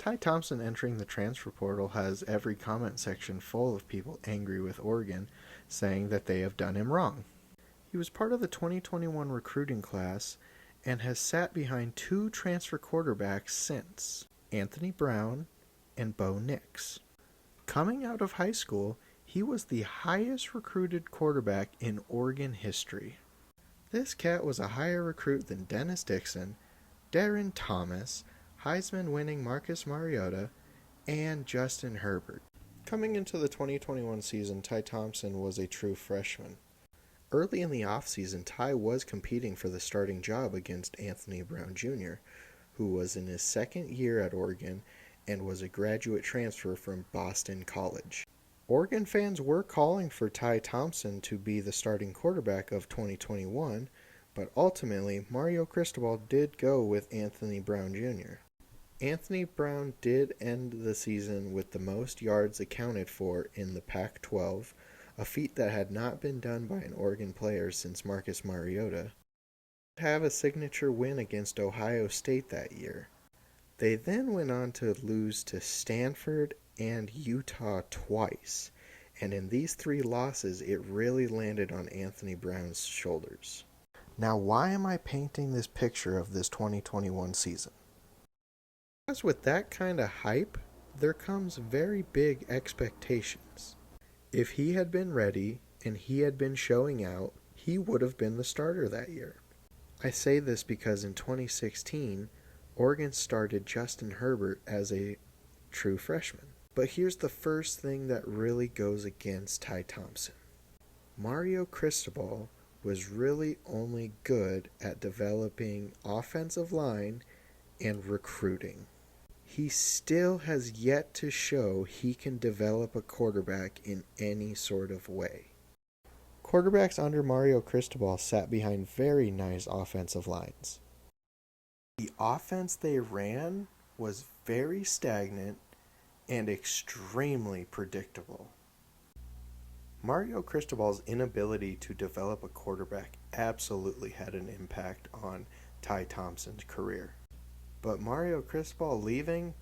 Ty Thompson entering the transfer portal has every comment section full of people angry with Oregon, saying that they have done him wrong. He was part of the 2021 recruiting class and has sat behind two transfer quarterbacks since, Anthony Brown and Bo Nix. Coming out of high school, he was the highest recruited quarterback in Oregon history. This cat was a higher recruit than Dennis Dixon, Darren Thomas, Heisman-winning Marcus Mariota, and Justin Herbert. Coming into the 2021 season, Ty Thompson was a true freshman. Early in the offseason, Ty was competing for the starting job against Anthony Brown Jr., who was in his second year at Oregon and was a graduate transfer from Boston College. Oregon fans were calling for Ty Thompson to be the starting quarterback of 2021, but ultimately Mario Cristobal did go with Anthony Brown Jr. Anthony Brown did end the season with the most yards accounted for in the Pac-12, a feat that had not been done by an Oregon player since Marcus Mariota. Have a signature win against Ohio State that year. They then went on to lose to Stanford and Utah twice, and in these three losses it really landed on Anthony Brown's shoulders. Now, why am I painting this picture of this 2021 season? As with that kind of hype, there comes very big expectations. If he had been ready and he had been showing out, he would have been the starter that year. I say this because in 2016, Oregon started Justin Herbert as a true freshman. But here's the first thing that really goes against Ty Thompson. Mario Cristobal was really only good at developing offensive line and recruiting. He still has yet to show he can develop a quarterback in any sort of way. Quarterbacks under Mario Cristobal sat behind very nice offensive lines. The offense they ran was very stagnant and extremely predictable. Mario Cristobal's inability to develop a quarterback absolutely had an impact on Ty Thompson's career. But Mario Cristobal leaving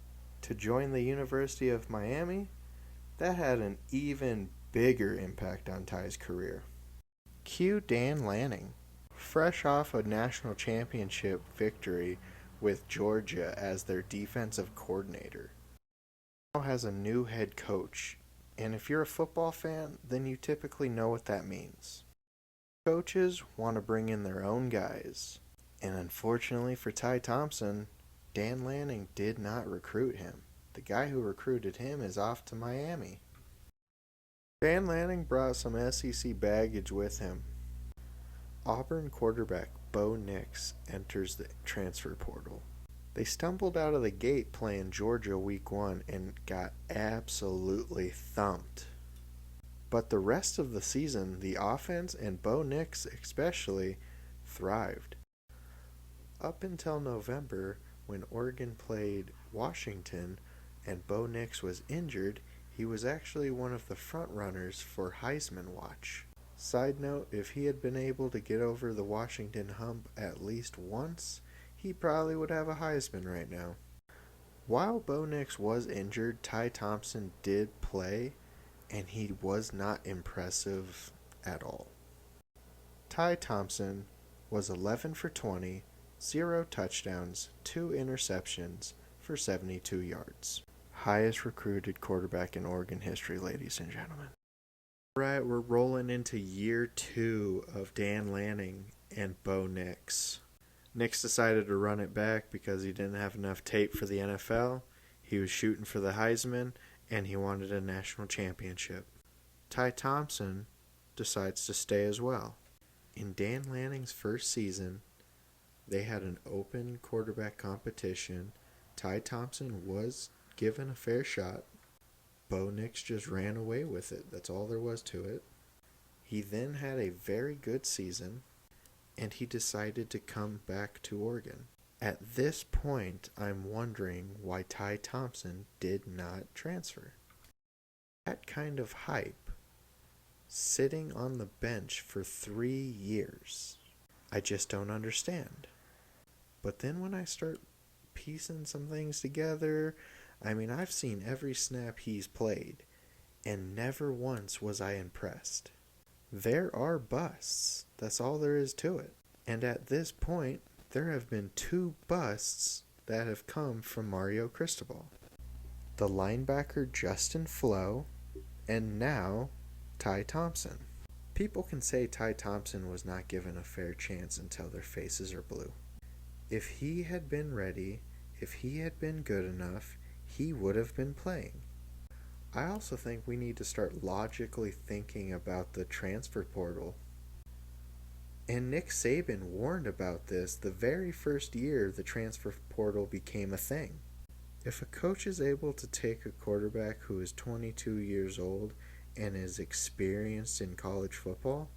to join the University of Miami, that had an even bigger impact on Ty's career. Cue Dan Lanning, fresh off a national championship victory with Georgia as their defensive coordinator. Now has a new head coach, and if you're a football fan, then you typically know what that means. Coaches want to bring in their own guys, and unfortunately for Ty Thompson, Dan Lanning did not recruit him. The guy who recruited him is off to Miami. Dan Lanning brought some SEC baggage with him. Auburn quarterback Bo Nix enters the transfer portal. They stumbled out of the gate playing Georgia week 1 and got absolutely thumped. But the rest of the season, the offense and Bo Nix especially thrived. Up until November, when Oregon played Washington and Bo Nix was injured, he was actually one of the front runners for Heisman watch. Side note, if he had been able to get over the Washington hump at least once, he probably would have a Heisman right now. While Bo Nix was injured, Ty Thompson did play, and he was not impressive at all. Ty Thompson was 11 for 20, 0 touchdowns, 2 interceptions for 72 yards. Highest recruited quarterback in Oregon history, ladies and gentlemen. Alright, we're rolling into year 2 of Dan Lanning and Bo Nix. Nix decided to run it back because he didn't have enough tape for the NFL. He was shooting for the Heisman, and he wanted a national championship. Ty Thompson decides to stay as well. In Dan Lanning's first season, they had an open quarterback competition. Ty Thompson was given a fair shot. Bo Nix just ran away with it. That's all there was to it. He then had a very good season, and he decided to come back to Oregon. At this point, I'm wondering why Ty Thompson did not transfer. That kind of hype, sitting on the bench for 3 years, I just don't understand. But then when I start piecing some things together, I mean, I've seen every snap he's played, and never once was I impressed. There are busts. That's all there is to it. And at this point, there have been 2 busts that have come from Mario Cristobal. The linebacker Justin Flo, and now Ty Thompson. People can say Ty Thompson was not given a fair chance until their faces are blue. If he had been ready, if he had been good enough, he would have been playing. I also think we need to start logically thinking about the transfer portal. And Nick Saban warned about this the very first year the transfer portal became a thing. If a coach is able to take a quarterback who is 22 years old and is experienced in college football,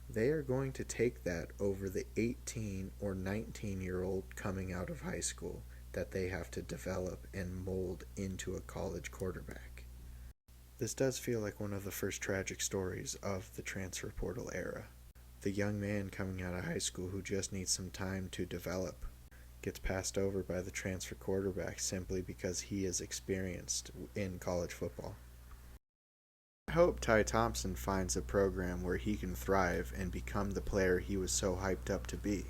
they are going to take that over the 18 or 19-year-old coming out of high school that they have to develop and mold into a college quarterback. This does feel like one of the first tragic stories of the transfer portal era. The young man coming out of high school who just needs some time to develop gets passed over by the transfer quarterback simply because he is experienced in college football. I hope Ty Thompson finds a program where he can thrive and become the player he was so hyped up to be.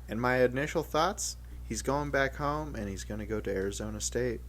And my initial thoughts, he's going back home and he's going to go to Arizona State.